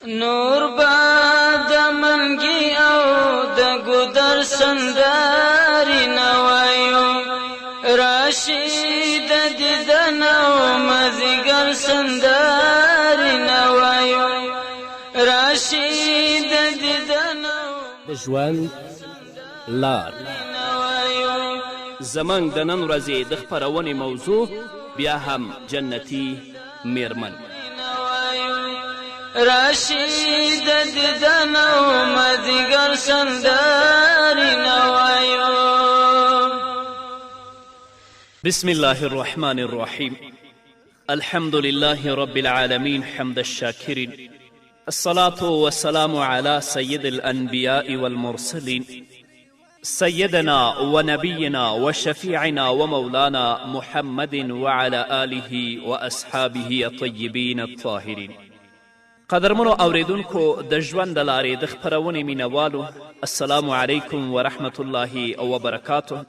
نور با د منګي او د ګودر سنداري نوایو راشد دیدن او مزګر سنداري نوایو راشد دیدن د ژوند لار زموږ د نن ورځې د خپرونې موضوع بیا هم جنتي میرمن راشد دیدن او مزګر سنداري نوایو. بسم الله الرحمن الرحيم. الحمد لله رب العالمين حمد الشاكرين، الصلاة والسلام على سيد الأنبياء والمرسلين سيدنا ونبينا وشفيعنا ومولانا محمد وعلى آله وأصحابه الطيبين الطاهرين. قدرمنو اوریدونکو د ژوند د لارې د خپرونې مینوالو، السلام علیکم ورحمة الله وبرکاته.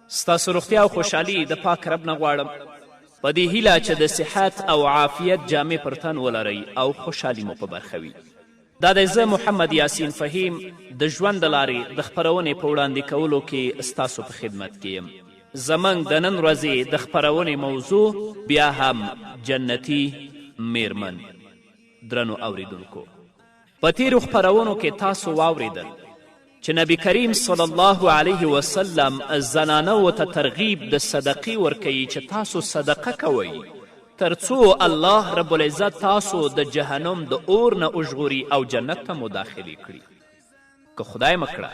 ستاسو روغتیا او خوشحالي د پاک رب نه غواړم په دې هیله چې د صحت او عافیت جامې پر تن ولرئ او خوشحالي مو په برخه وي. دا دی زه محمد یاسین فهیم د ژوند د لارې د خپرونې په وړاندې کولو کې ستاسو په خدمت کې یم. زموږ د نن ورځې د خپرونې موضوع بیا هم جنتي میرمن. درنو اوریدونکو، په تیرو خپرونو کې تاسو واوریدل چې نبی کریم صلی الله علیه وسلم زنانو ته ترغیب د صدقې ورکوي چې تاسو صدقه کوئ تر څو الله رب العزت تاسو د جهنم د اور نه وژغوري او جنت ته مو داخلي کړي. که خدای مکړه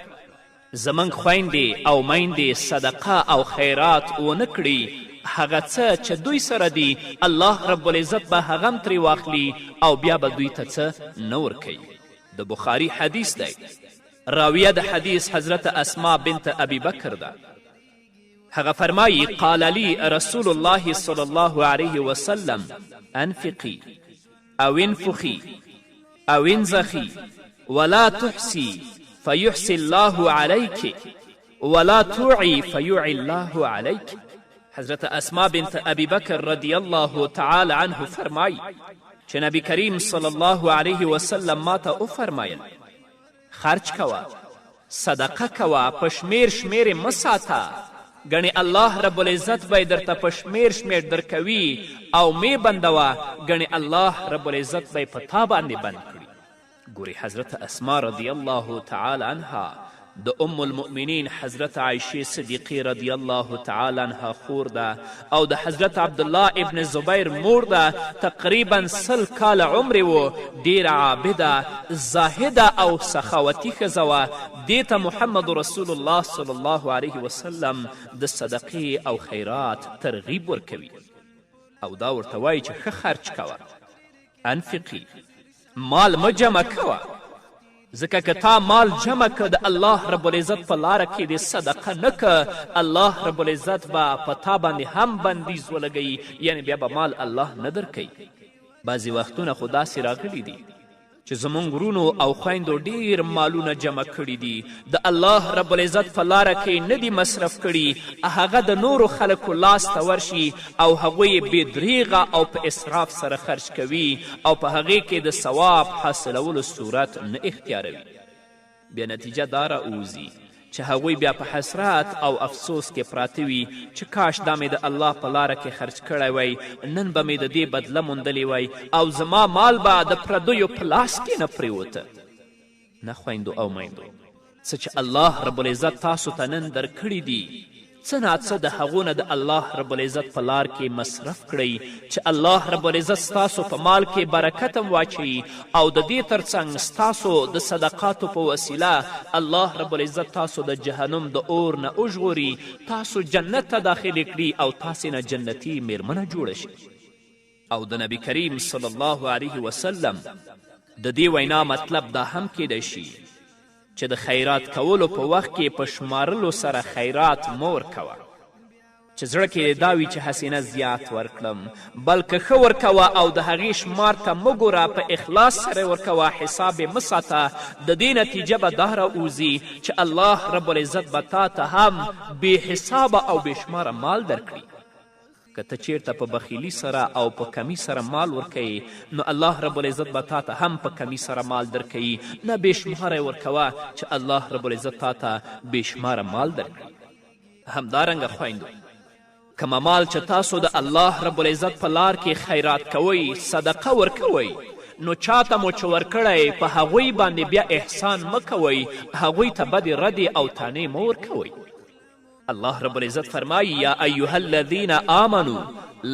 زموږ خویندې او میندې صدقه او خیرات ونه کړي، هغه څه چې دوی سره دي الله رب العزت به هغه هم ترې واخلي او بیا به دوی ته څه نه ورکوي. د بخاري حدیث دی، راویه د حدیث حضرت اسما بنت ابي بکر ده. هغه فرمایی قال لي رسول الله صلی الله علیه وسلم انفقي او انفخي او انزخي ولا تحسي فيحسي الله عليك ولا توعي فيوعي الله عليك. حضرت اسما بنت ابي بکر رضی الله تعالی عنه فرمایی چې نبی کریم صلی الله علیه وسلم ما ته وفرمایل خرج کوه، صدقه کوه، په شمیر شمیر مه ساته، ګڼې الله رب العزت به یې درته په شمیر شمیر درکوي، او مې بندوه ګڼې الله رب العزت به یې په تا باندې بند کړي. ګورې حضرت اسما رضی الله تعالی عنها د ام المؤمنین حضرت عایشې صدیقې رضی الله تعالی عنها خور ده او د حضرت عبدالله ابن زبیر مور ده. تقریبا 100 کاله عمر و، ډیره عابده، زاهده او سخاوتي ښځه وه. دې ته محمد رسول الله صلی الله علیه وسلم د صدقې او خیرات ترغیب ورکوي او دا ورته وایي چې ښه خرج کوه، انفقي، مال مه جمع کوه، ځکه که تا مال جمع که د الله رب العزت په لاره کې د صدقه نه که، الله رب العزت به په تا باندې هم بندیز ولګوي، یعنی بیا به مال الله نه درکوي. بعضې وختونه خو داسې راغلي دي چې زموږ ورونو او خویندو ډیر مالونه جمع کړي دي، د الله رب العزت په لاره کې نه دي مصرف کړي، هغه د نورو خلکو لاس ته ورشي او هغوی یې بېدریغه او په اسراف سره خرج کوي او په هغې کې د ثواب حاصلولو صورت نه اختیاروي. بیا نتیجه دا راوځي چې هغوی بیا په حسرت او افسوس کې پراته وي چې کاش دا مې د الله په لاره کې خرج کړی وی، نن به مې د دې بدله موندلې وی او زما مال به د پردیو په لاس کې نه پرېوته. نه خویندو او میندو، څه چې الله رب العزت تاسو ته نن درکړي دي، څه ناڅه د هغو نه د الله رب العزت په لار کې مصرف کړئ چې الله رب العزت ستاسو په مال کې برکت هم واچوي او د دې ترڅنګ ستاسو د صدقاتو په وسیله الله رب العزت تاسو د جهنم د اور نه وژغوري، تاسو جنت ته داخلې کړي او تاسې نه جنتي میرمنه جوړه شي. او د نبی کریم صلی الله علیه وسلم د دې وینا مطلب دا هم کیدی شي چې د خیرات کولو په وخت کې په شمارلو سره خیرات مه ورکوه، چې زړه کې دا وي چې هسې نه زیات ورکړم، بلکې ښه ورکوه او د هغې شمار ته مه ګوره، په اخلاص سره ورکوه، حساب یې مه ساته. د دې نتیجه به دا راوځي چې الله رب العزت به تا ته هم بې حسابه او بې شماره مال درکړي. که ته چیرته په بخیلي سره او په کمی سره مال ورکوي نو الله رب العزت به تا ته هم په کمی سره مال درکوي. نه بېشماره یې ورکوه چې الله رب العزت تا ته بېشماره مال درکړي. همدارنګه خویندو، کومه مال چې تاسو د الله رب العزت په لار کې خیرات کوئ، صدقه ورکوئ، نو چاته مو چې ورکړی په هغوی باندې بیا احسان مه کوئ، هغوی ته بدې ردې او تانې مه ورکوئ. الله رب العزت فرمایی یا ایها الذین آمنوا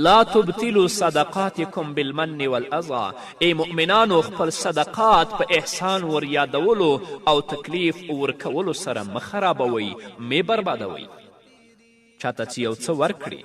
لا تبتلوا صدقاتکم بالمن والأذى. ای مؤمنانو خپل صدقات په احسان ور یادولو او تکلیف ورکولو سره مه خرابوئ، مې بربادوئ. چاته چې یو څه ورکړي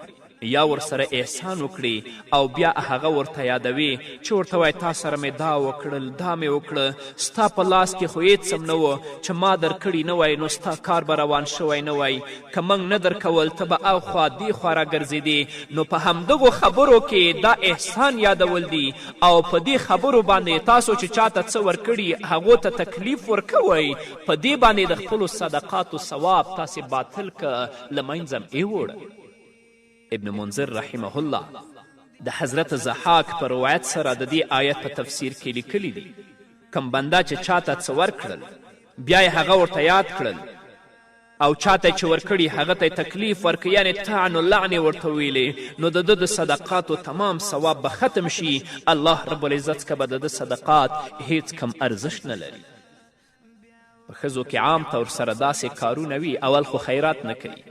یا ورسره احسان وکړي او بیا هغه ورته یادوي چې ورته وایي تا سره مې دا وکړل، دا مې وکړه، ستا په لاس کې خو هېڅ هم نه و چې ما درکړي نه وای نو ستا کار به روان شوی نه وای، که موږ نه درکول ته به اخوا دې خوا راګرځېدې. نو په همدغو خبرو کې دا احسان یادول دي او په دې خبرو باندې تاسو چې چاته څه ورکړي هغو ته تکلیف ورکوئ، په دې باندې د خپلو صدقاتو ثواب تاسې باطل که له منځه ایوړه. ابن منذر رحمه الله د حضرت ضحاک په روایت سره د دې آیت په تفسیر کې لیکلی دي کم بنده چې چاته څه ورکړل بیا یې هغه ورته یاد کړل او چاته چې ورکړي هغه ته تکلیف ورکړي، یعنې طعن و لعنې ورته ویلې، نو د ده د صدقاتو تمام ثواب به ختم شي. الله رب العزت که به د ده صدقات هیڅ کم ارزښت نه لري. په ښځو کې عام طور سره داسې کارونه وي، اول خو خیرات نه کوي،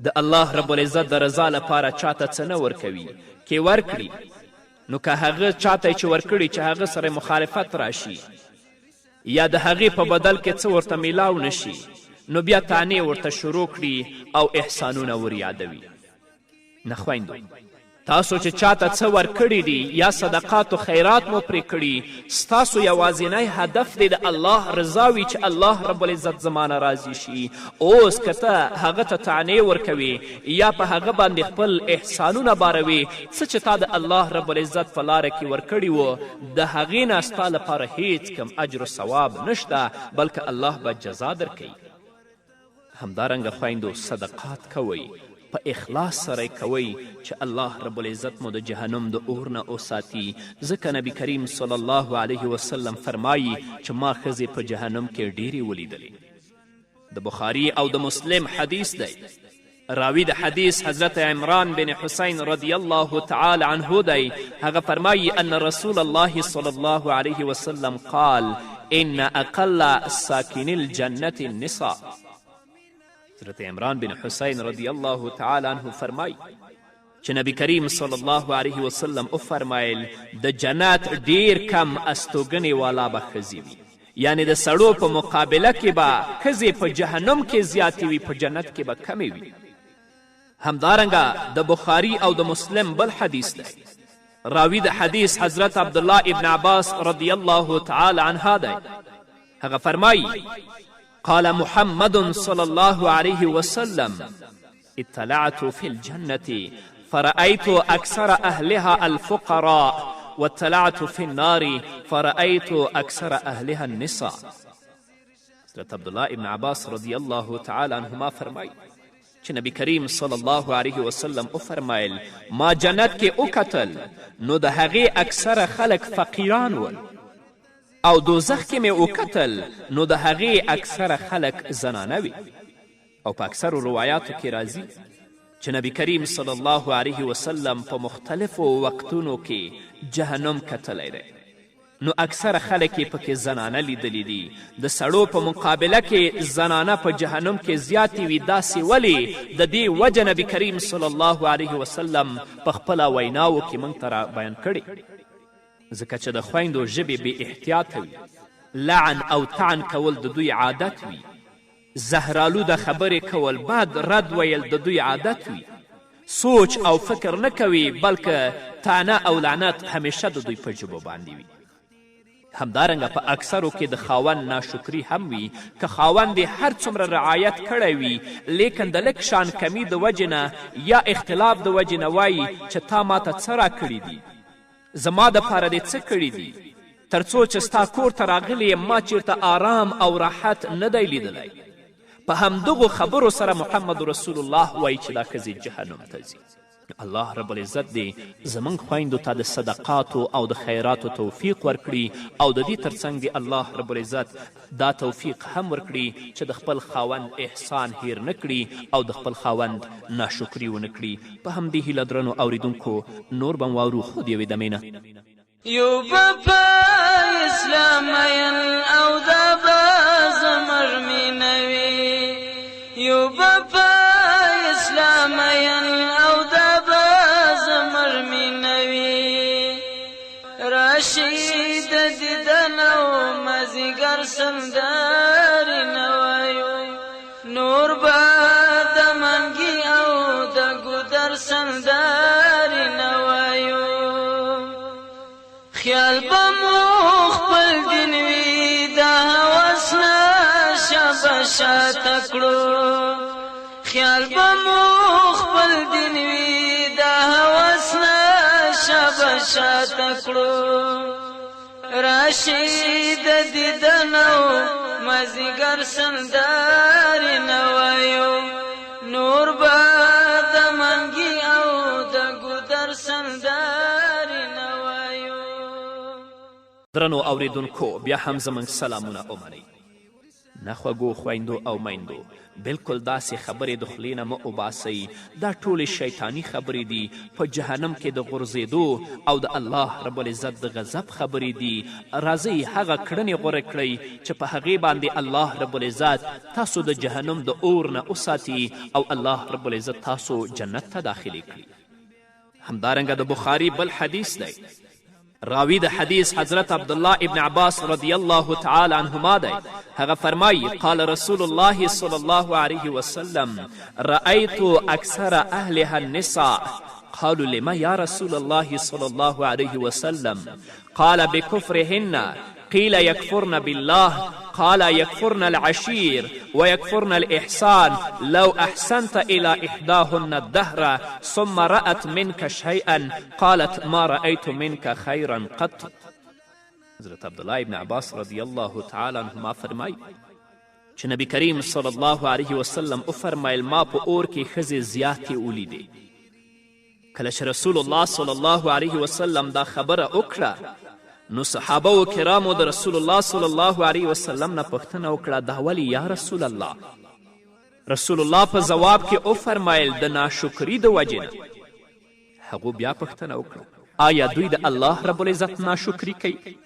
د الله رب العزت د رضا لپاره چاته څه نه ورکوي. کې ورکړي نو که هغه چاته چې ورکړي چې هغه سره مخالفت راشي یا د هغې په بدل کې څه ورته میلاو نشي نو بیا تانې ورته شروع کړي او احسانونه ور یادوي. نه خویندو، تاسو چې چاته څه ورکړي دي یا صدقات و خیرات مو پرې کړي، ستاسو یوازینی هدف دی د الله رضا وي چې الله رب العزت زمانه راضي شي. اوس که ته هغه ته طعنې ورکوي یا په هغه باندې خپل احسانونه باروي، څه چې تا د الله رب العزت په لاره کې ورکړي وو د هغې نه ستا لپاره هیڅ کم اجر و ثواب نشته، بلکې الله به جزا درکوي. همدارنګه خویندو، صدقات کوئ، په اخلاص سره کوئ چې الله رب العزت مو د جهنم د اور نه وساتي. ځکه نبی کریم صلی الله علیه وسلم فرمایي چې ما ښځې په جهنم کې ډیرې ولیدلې. د بخاري او د مسلم حدیث دی. راوی د حدیث حضرت عمران بن حسین رضی الله تعالی عنه دی. هغه فرمایي ان رسول الله صلی الله علیه وسلم قال ان اقل ساکن الجنة النساء. حضرت عمران بن حسین رضی الله تعالی عنه فرمای چې نبی کریم صلی الله علیه وسلم وفرمایل د جنت ډیر کم استوګنې والا به ښځې وي، یعنی د سړو په مقابله کې به ښځې په جهنم کې زیاتې وي، په جنت کې به کمې وي. همدارنګه د بخاري او د مسلم بل حدیث دی. راوی د حدیث حضرت عبدالله ابن عباس رضی الله تعالی عنها دی. هغه فرمایي قال محمد صلى الله عليه وسلم اطلعت في الجنة فرأيت أكثر أهلها الفقراء واطلعت في النار فرأيت أكثر أهلها النساء. حضرت عبدالله ابن عباس رضی الله تعالی عنهما فرمای چې نبی کریم صلی الله علیه وسلم وفرمایل ما جنت کې وکتل نو د هغې اکثره خلک فقیران ول، او دوزخ کې مې وکتل نو د هغې اکثره خلک زنانه وي. او په اکثرو روایاتو کې راځي چې نبی کریم صلی الله علیه وسلم په مختلفو وختونو کې جهنم کتلی دی، نو اکثره خلک یې پکې زنانه لیدلی دي. د سړو په مقابله کې زنانه په جهنم کې زیاتې وي. داسې ولې؟ د دې وجه نبی کریم صلی الله علیه وسلم په خپله ویناو کې موږ ته را بیان کړي. ځکه چې د خویندو ژبې بې احتیاطه وي، لعن او طعن کول د دوی عادت وي، زهرالوده خبرې کول، بد رد ویل د دوی عادت وي، سوچ او فکر نه کوي بلکې طعنه او لعنت همیشه د دوی په ژبو باندې وي. همدارنګه په اکثرو کې د خاوند ناشکري هم وي، که خاوند یې هر څومره رعایت کړی وي لیکن د لږ شان کمی د وجې نه یا اختلاف د وجې نه وایي چې تا ماته څه راکړي دي، زما دپاره دې څه کړي دي، تر څو چې ستا کور ته راغلی یم ما چیرته آرام او راحت نه دی لیدلی. په همدغو خبرو سره محمد رسول الله وایي چې دا ښځې جهنم ته ځي. الله رب العزت دې زموږ خویندو ته د صدقاتو او د خیراتو توفیق ورکړي او د دې ترڅنګ دې الله رب العزت دا توفیق هم ورکړي چې د خپل خاوند احسان هیر نه کړي او د خپل خاوند ناشکري ونه کړي. په همدې هیله درنو اوریدونکو نور به م واورو خو د یوې دمې نه. یو به په اسلام مین او دا به زموږ مینه وي، یو به په اسلام مین او دا به زموږ مینه وي. راشي د دیدن او مازدیګر سندرې نه وایو، نور به د منګي او د ګودر سندرې نه وایو. خیال به مو خپل دین وي د هوس نه شابه شاته کړو، خیال به مو خپل دین وي د هوس نه شابه شاته کړو. راشي د دیدن او مازدیګر سندرې نه وایو، نور به د منګي او د ګودر سندرې نه وایو. درنو اوریدونکو بیا هم زموږ سلامونه ومنئ. نه خوږو خویندو او میندو، بلکل داسې خبرې د خولې نه مه وباسئ. دا ټولې شیطاني خبرې دي، په جهنم کې د غورځېدو او د الله رب العزت د غضب خبرې دي. راځئ هغه کړنې غوره کړئ چې په هغې باندې الله رب العزت تاسو د جهنم د اور نه وساتي او الله رب العزت تاسو جنت ته داخلي کړي. همدارنګه د بخاري بل حدیث دی، راوی د حدیث حضرت عبدالله ابن عباس رضی الله تعالی عنهما دی. هغه فرمایی قال رسول الله صلی الله علیه وسلم رأیت اکثر اهلها النساء قالوا لما یا رسول الله صلی الله علیه وسلم قال بكفرهن قيل يكفرن بالله قال يكفرن العشير ويكفرن الإحسان لو أحسنت إلى إحداهن الدهر ثم رأت منك شيئا قالت ما رأيت منك خيرا قط. حضرت عبدالله ابن عباس رضی الله تعالی عنهما فرمای چې نبی کریم صلی الله علیه وسلم وفرمایل ما په اور کې ښځې زیاتې ولیدې. کله چې رسول الله صلی الله علیه وسلم دا خبره وکړه نو صحابه و کرامو د رسول الله صلی الله علیه وسلم نه پوښتنه وکړه دا ولې یا رسول الله؟ رسول الله په ځواب کې وفرمایل د ناشکري د وجې نه. هغو بیا پوښتنه وکړه آیا دوی د الله رب العزت ناشکري کوي؟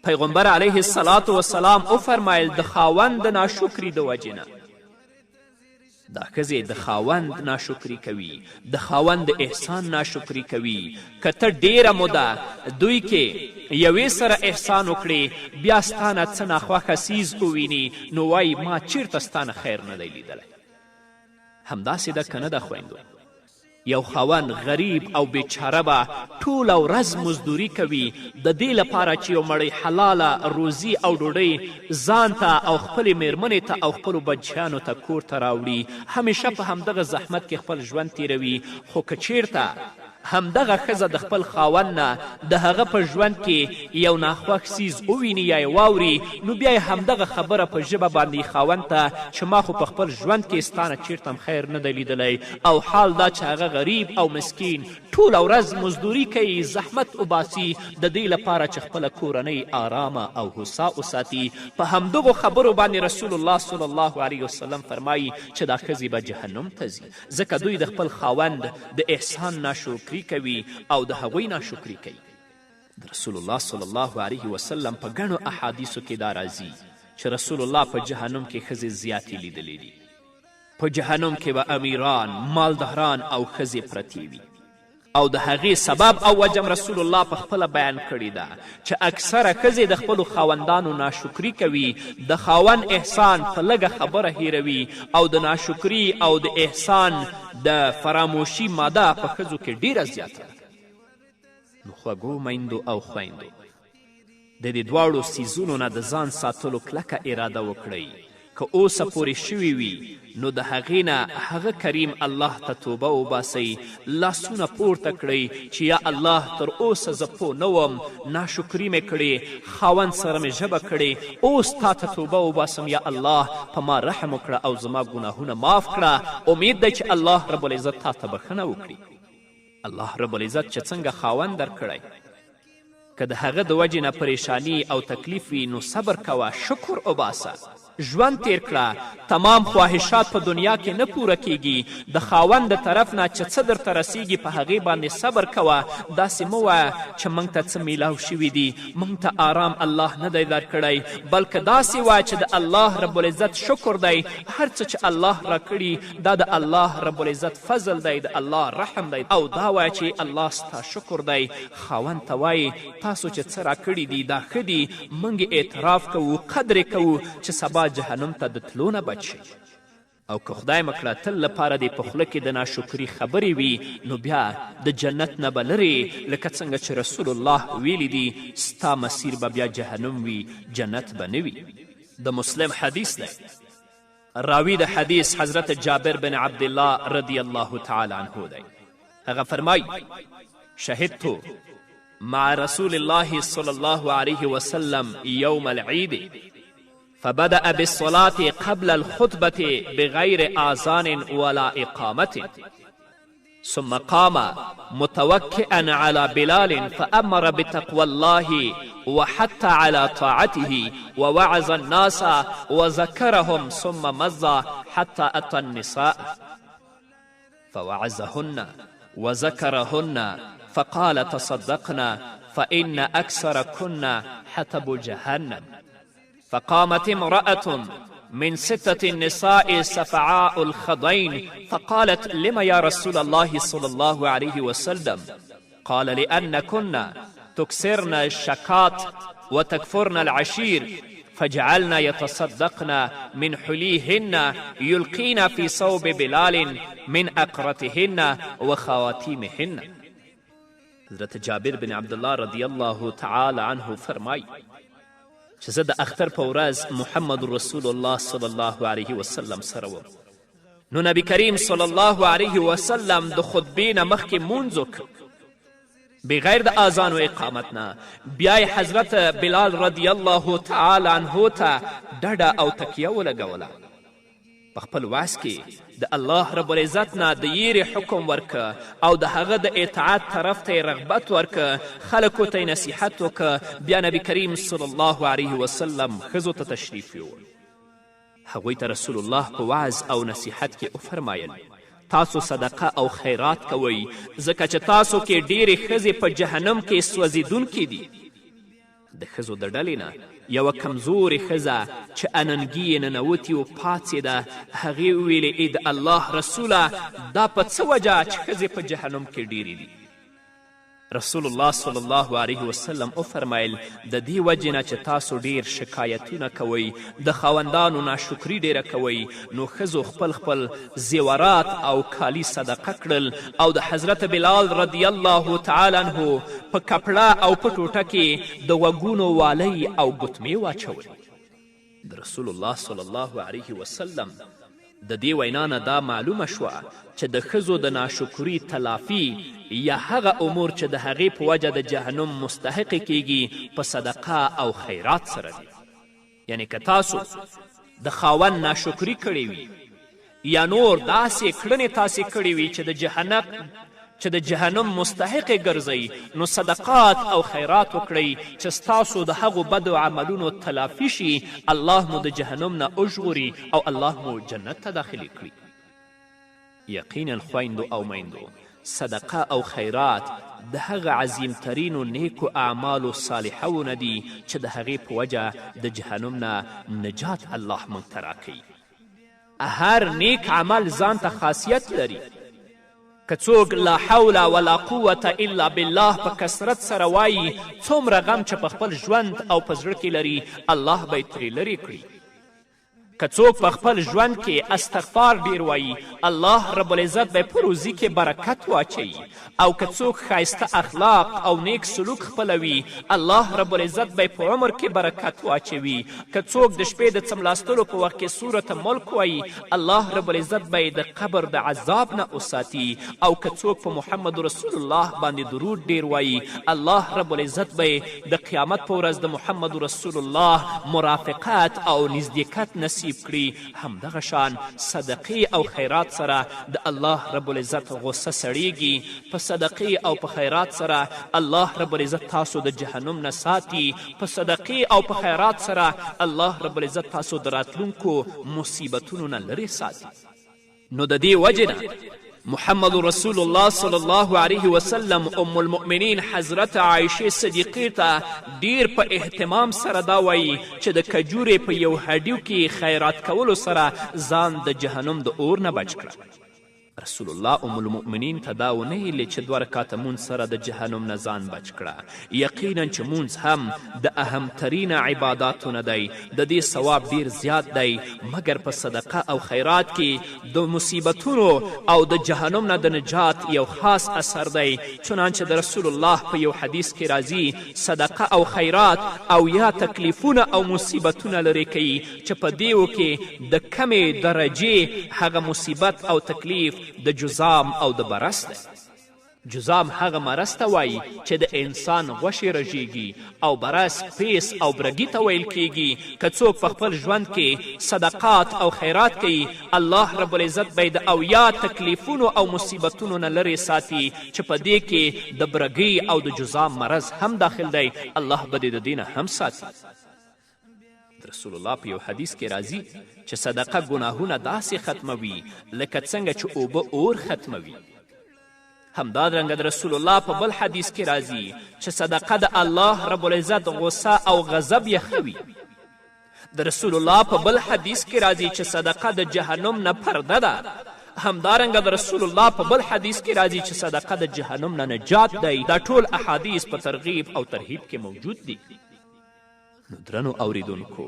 پیغمبر علیه الصلاة والسلام وفرمایل د خاوند د ناشکري د وجې نه. دا ښځې د خاوند ناشکري کوي، د خاوند د احسان ناشکري کوي. که ته ډیره موده دوی کې یوې سره احسان وکړې بیا ستا نه څه ناخوښه څیز وویني نو وایي ما چیرته ستا نه خیر نه دی لیدلی. همداسې ده که نه ده خویندو؟ یو خاوند غریب او بیچاره به ټوله ورځ مزدوري کوي د دې لپاره چې یو مړی حلاله روزي او ډوډۍ ځان ته او خپلې میرمنې ته او خپلو بچیانو ته کور ته راوړي. همیشه په همدغه زحمت کې خپل ژوند تیروي. خو که چیرته همدغه ښځه د خپل خاوند نه د هغه په ژوند کې یو ناخوښ څیز وویني یا یې واوري نو بیا یې همدغه خبره په ژبه باندې خاوند ته چې ما خو په خپل ژوند کې ستا نه چیرته هم خیر نه دی لیدلی او حال دا چې هغه غریب او مسکین ټوله ورځ مزدوري کوي، زحمت وباسي د دې لپاره چې خپله کورنۍ آرامه او هوسا وساتي. په همدغو خبرو باندې رسول الله صلی الله علیه وسلم فرمایي چې دا ښځې به جهنم ته ځي، ځکه دوی د خپل خاوند د احسان ناشکري کوي او د هغوی ناشکري کوي. د رسول الله صلی الله علیه وسلم په ګڼو احادیثو کې دا راځي چې رسول الله په جهنم کې ښځې زیاتې لیدلې دي. په جهنم کې به امیران، مالداران او ښځې پرتې وي او د هغې سبب او وجم رسول الله په خپله بیان کړې ده چې اکثره ښځې د خپلو خاوندانو ناشکري کوي، د خاوند احسان په لږه خبره هیروي او د ناشکري او د احسان د فراموشي ماده په ښځو کې ډیره زیاته ده. نو خوږو میندو او خویندو د دې دواړو څیزونو نه د ځان ساتلو کلکه اراده وکړئ. که اوسه پورې شوي وي نو د هغې نه هغه کریم الله ته توبه وباسئ، لاسونه پورته کړئ چې یا الله تر اوسه زه پوه نه وم، ناشکري مې کړې، خاوند سره مې ژبه کړې، اوس تا ته توبه وباسم یا الله په ما رحم وکړه او زما ګناهونه معاف کړه. امید دی چې الله رب العزت تا ته بخښنه وکړي. الله رب العزت چې څنګه خاوند درکړی، که د هغه د وجې نه پریشانی او تکلیف وي نو صبر کوه، شکر وباسه، ژوند تیر کړه. تمام خواهشات په دنیا کې نه پوره کیږي، د خاوند د طرف نه چې څه درته رسیږي په هغې باندې صبر کوه. داسې مه وایه چې موږ ته څه میلاو شوي دي، موږ ته آرام الله نه دی درکړی، بلکې داسې وایه چې د الله رب العزت شکر دی، هر څه چې الله راکړي دا د الله رب العزت فضل دی، د الله رحم دی، او دا وایه چې الله ستا شکر دی. خاوند ته وایي تاسو چې څه راکړي دي دا ښه دي، موږ اعتراف کوو، قدر کوو چې سبا جهنم ته د تلو نه بچ شي. او که خدای مکړه تل لپاره دې په خوله کې د ناشکري خبرې وي نو بیا د جنت نه به لرې، لکه څنګه چې رسول الله ویلی دي ستا مسیر به بیا جهنم وي، جنت به نه وي. د مسلم حدیث دی، راوی د حدیث حضرت جابر بن عبدالله رضی الله تعالی عنه دی. هغه فرمایي شهدت مع رسول الله صلی الله علیه وسلم یوم العید فبدأ بالصلاة قبل الخطبة بغير آذان ولا إقامة، ثم قام متوكئا على بلال فأمر بتقوى الله وحتى على طاعته ووعظ الناس وذكرهم ثم مضى حتى أتى النساء فوعظهن وذكرهن فقال تصدقنا فإن أكثركن حطب جهنم. فقامت امرأة من 6 نساء سفعاء الخضين فقالت لم يا رسول الله صلى الله عليه وسلم؟ قال لأنكن تكسرن الشكات وتكفرن العشير فجعلنا يتصدقن من حليهن يلقين في صوب بلال من أقرتهن وخواتيمهن. حضرت جابر بن عبدالله رضی الله تعالی عنه فرمای چې زه د اختر په ورځ محمد رسول الله صلی الله علیه وسلم سره وم، نو نبی کریم صلی الله علیه وسلم د خطبې نه مخکې مونځ وکړ بغیر د اذان و اقامت نه. بیا یې حضرت بلال رضی الله تعالی عنه ته ډډه او تکیه ولګوله. په خپل واس کې د الله رب العزت نه د یېرې حکم ورکه او د هغه د اطاعت طرف ته یې رغبت ورکه، خلکو ته یې نصیحت وکه. بیا نبی کریم صلی الله علیه وسلم ښځو ته تشریف یوړ. هغوی ته رسول الله په وعظ او نصیحت کې وفرمایل تاسو صدقه او خیرات کوئ، ځکه چې تاسو کې ډېرې ښځې په جهنم کې سوځېدونکې دي. د ښځو د ډلې نه یوه کمزورې ښځه چې اننګي یې ننوتې و پاڅېده. هغې وویلې ای د الله رسوله دا په څه وجه چې ښځې په جهنم کې ډېرې دي؟ رسول الله صلی الله علیه وسلم وفرمیل د دې وجې نه چې تاسو ډېر شکایتونه کوئ، د خاوندانو ناشکري ډېره کوئ، نو ښځو خپل خپل زیورات او کالی صدقه کړل او د حضرت بلال رضی الله تعالی عنه په کپړه او په ټوټه کې د غوږونو والی او ګوتمې واچولې. د رسول الله صلی الله علیه وسلم د دې وینا نه دا معلومه شوه چې د ښځو د ناشکري تلافي یا هغه امور چې د هغې په وجه د جهنم مستحق کیږي په صدقه او خیرات سره دي. یعنی که تاسو د خاوند ناشکري کړې وي یا نور داسې کړنې تاسې کړې وي چې د جهنم مستحق ګرځئ، نو صدقات او خیرات وکړئ چې ستاسو د هغو بدو عملونو تلافي شي، الله مو د جهنم نه وژغوري او الله مو جنت ته داخلي کړي. یقینا خویندو او میندو، صدقه او خیرات د هغه عظیمترینو نیکو اعمالو صالحونه دي چې د هغې په وجه د جهنم نه نجات الله موږ ته راکوي. هر نیک عمل ځان ته خاصیت لري. که څوک لا حول ولا قوة الا بالله په کثرت سره وایي، څومره غم چې په خپل ژوند او په زړه کې لري الله به یې ترې لرې کړي. که څوک په خپل ژوند کې استغفار ډیر وایي الله رب العزت به په روزي کې برکت واچوي او که څوک ښایسته اخلاق او نیک سلوک خپلوي الله رب العزت به په عمر کې برکت واچوي که څوک د شپې د څملاستلو په وخت کې سورت ملک وایي الله رب العزت به د قبر د عذاب نه وساتي او که څوک په محمد رسول الله باندې درود ډیر وایي الله رب العزت به د قیامت په ورځ د محمد رسول الله مرافقت او نزدېکت نصیب کړي همدغه شان صدقې او خیرات سره د الله رب العزت غصه سړیږي په صدقې او په خیرات سره الله رب العزت تاسو د جهنم نه ساتي په صدقې او په خیرات سره الله رب العزت تاسو د راتلونکو مصیبتونو نه لرې ساتي نو د دې وجې نه محمد رسول الله صلی الله علیه وسلم ام المؤمنین حضرت عایشې صدیقې ته ډیر په اهتمام سره دا وایي چې د کجورې په یو هډیو کې خیرات کولو سره ځان د جهنم د اور نه بچ کړه رسول الله ام المؤمنین ته دا ونه ویلې چې 2 رکاته مونځ سره د جهنم نه ځان بچ کړه یقینا چې مونځ هم د اهمترینه عباداتو نه دی د دې ثواب ډیر زیات دی مګر په صدقه او خیرات کې د مصیبتونو او د جهنم نه د نجات یو خاص اثر دی چنانچه د رسول الله په یو حدیث کې راځي صدقه او خیرات او یا تکلیفونه او مصیبتونه لرې کوي چې په دیو کې د کمې درجې هغه مصیبت او تکلیف د جزام او د برس ده جزام هغه مرض ته وایي چې د انسان غوښې رژیږي او برس پیس او برګي ته ویل کیږي که څوک په خپل ژوند کې صدقات او خیرات کوي الله رب العزت به د اویا تکلیفونو او مصیبتونو نه لرې ساتي چې په دې کې د برګي او د جزام مرض هم داخل دی الله به د دې نه هم ساتي رسول الله په یو حدیث کې راځي چې صدقه ګناهونه داسې ختموي لکه څنګه چې اوبه اور ختموي همدارنګه د رسول الله په بل حدیث کې راځي چې صدقه د الله رب العزت غصه او غضب یخوي د رسول الله په بل حدیث کې راځي چې صدقه د جهنم نه پرده ده همدارنګه د رسول الله په بل حدیث کې راځي چې صدقه د جهنم نه نجات دی دا ټول احادیث په ترغیب او ترهیب کې موجود دي نو درنو اوریدونکو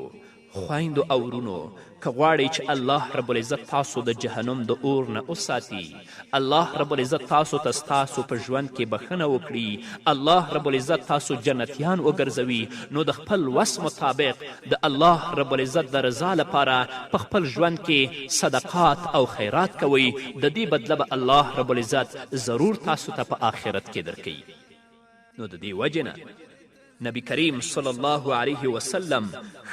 خویندو او ورونو که غواړئ چې الله رب العزت تاسو د جهنم د اور نه وساتي الله رب العزت تاسو ته ستاسو په ژوند کې بخښنه وکړي الله رب العزت تاسو جنتیان وګرځوي نو د خپل وس مطابق د الله رب العزت د رضا لپاره په خپل ژوند کې صدقات او خیرات کوئ د دې بدله به الله رب العزت ضرور تاسو ته په آخرت کې درکوي نو د دې وجې نه نبی کریم صلی الله علیه وسلم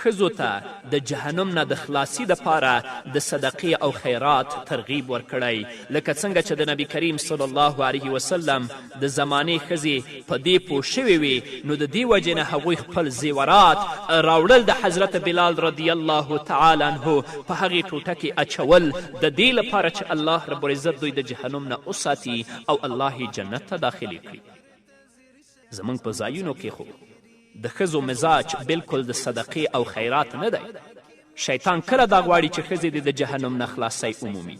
ښځو ته د جهنم نه د خلاصي دپاره د صدقې او خیرات ترغیب ورکړی لکه څنګه چې د نبی کریم صلی الله علیه وسلم د زمانې ښځې په دې پوه شوې وې نو د دې وجې نه هغوی خپل زیورات راوړل د حضرت بلال رضی الله تعالی عنه په هغې ټوټه کې اچول د دې لپاره چې الله رب العزت دوی د جهنم نه وساتي او الله یې جنت ته داخلي کړي زموږ په ځایونو کې خو د ښځو مزاج بلکل د صدقې او خیرات نه دی شیطان کله دا غواړي چې ښځې دې د جهنم نه خلاصی عمومي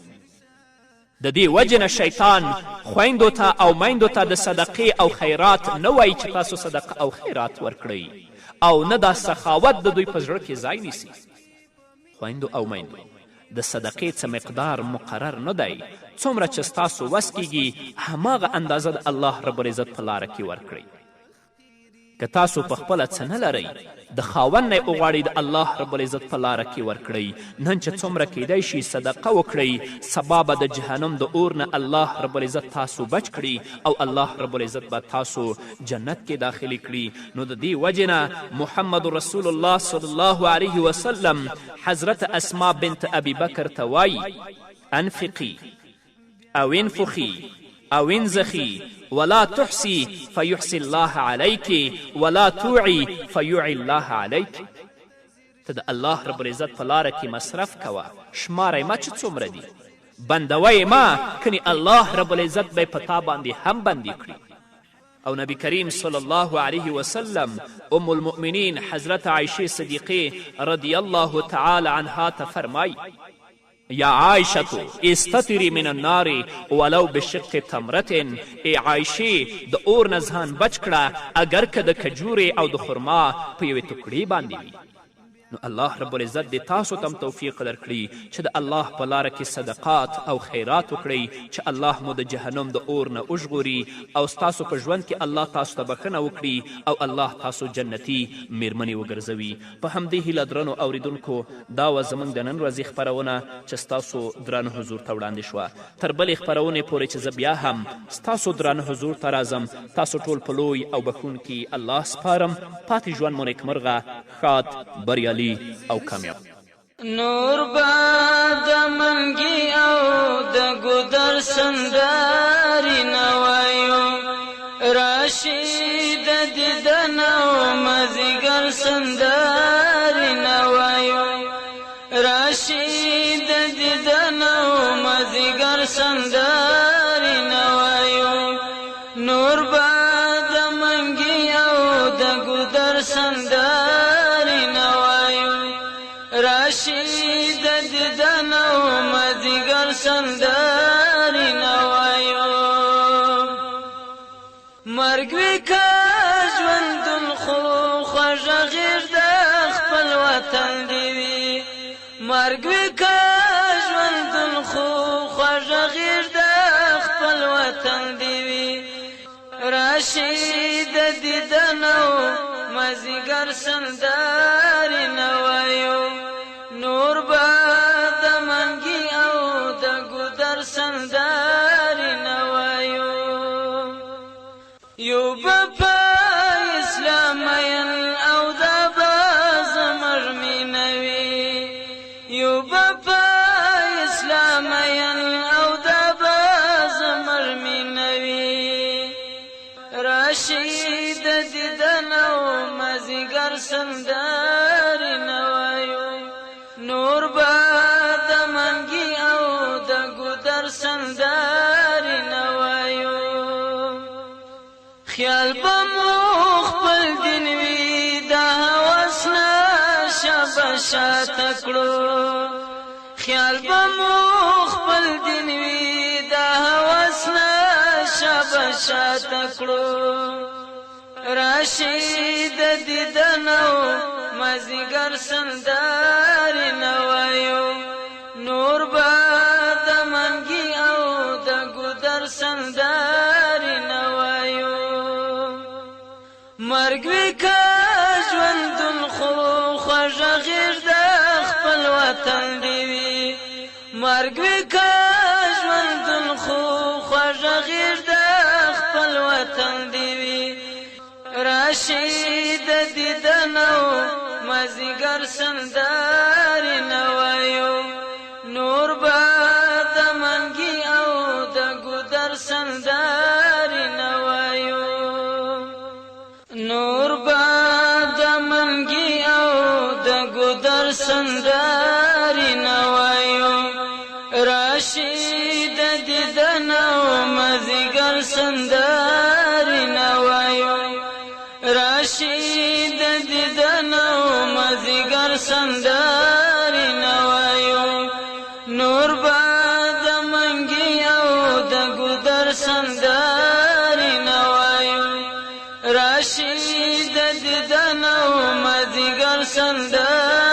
د دې وجې نه شیطان خویندو ته او میندو ته د صدقې او خیرات نه وایي چې تاسو صدقه او خیرات ورکړئ او نه دا سخاوت د دوی په زړه کې ځای نیسي خویندو او میندو د صدقې څه مقدار مقرر نه دی څومره چې ستاسو وس کیږي هماغه اندازه د الله رب العزت په لاره کې ورکړئ که تاسو په خپله څه نه لرئ د خاوند نه یې وغواړئ د الله رب العزت په لاره کې ورکړئ نن چې څومره کیدی شي صدقه وکړئ سبا به د جهنم د اور نه الله رب العزت تاسو بچ کړي او الله رب العزت به تاسو جنت کې داخلي کړي نو د دې وجې نه محمد رسول الله صلی الله علیه وسلم حضرت اسما بنت ابي بکر ته وایي انفقي او انفخي او انزخي ولا تحصي فيحصي الله عليك ولا توعي فيوعي الله عليك ته د الله رب العزت په لاره کې مصرف کوه شماری ما چې څومره دي بندوی ما کنی الله رب العزت به په تا باندې هم بندي کړي او نبی کریم صلی الله علیه وسلم ام المؤمنین حضرت عایشې صدیقې رضی الله تعالی عنها ته فرمای یا عایشتو استتری من النار ولو بشق تمرت ای عایشې د اور نه ځان بچ کړه اگر که د کجورې او د خرما په یوې ټوکړې باندې وي نو الله رب العزت دې تاسو ته هم توفیق درکړي چې د الله په لاره کې صدقات او خیرات وکړئ چې الله مو د جهنم د اور نه وژغوري او ستاسو په ژوند کې الله تاسو ته بخښنه وکړي او الله تاسو جنتي میرمنې وګرځوي. په همدې هیله درنو اوریدونکو دا وه زموږ د نن ورځې خپرونه چې ستاسو درانه حضور ته وړاندې شوه. تر بلې خپرونې پورې چې زه بیا هم ستاسو درانه حضور ته راځم، تاسو ټول په لوی او بخښونکي الله سپارم. پاتې ژوند مو نیکمرغه، ښاد، بریالي او کامیاب. نور با د منګي او د ګودر سنداري نوایو راشي د دیدن او مازیګر سنداري نوایو راشي د دیدن او مازیګر سنداري نوایو نور با د منګي او د ګودر سنداري نوایو راشي د دیدن او مازیګر سنداري نوایو مرګ وی که ژوندون خو خوږه غېږ د خپل وطن دې وي مرګ وی که ژوندون خو خوږه غېږ د خپل وطن دې وي راشي د دیدن او مازیګر سنداري نوایو نور با د منګي او د ګودر سنداري نوایو یو په اسلام ین او دا به زمر مینوي یو په اسلام ین او دا به زمر مینوي راشي د دیدن او مازیګر سنداري نوایو نور با د منګي او د ګودر سنداري نوایو خیال به مو خپل دین وي دا هوس نشه شاته کړو خیال به مو خپل دین وي دا هوس نشه شاته کړو راشي د دیدن او مازیګر سنداري نوایو نور با د منګي او د ګودر سنداري نوایو مرګ وی که ژوندون خو خوږه غېږ د خپل وطن دې وي مرګ وی که ژوندون خو خوږه غېږ د خپل وطن دې وي راشي د دیدن او مازیګر سنداري نوایو نور با د منګي او د ګودر سنداري نوایو نور با د منګي او د ګودر سنداري نوایو راشي د دیدن او مازیګر سنداري نوایو راشي د دیدن او مازیګر سنداري نوایو نور با د منګي او د ګودر سنداري نوایو راشي د دیدن او مازیګر سنداري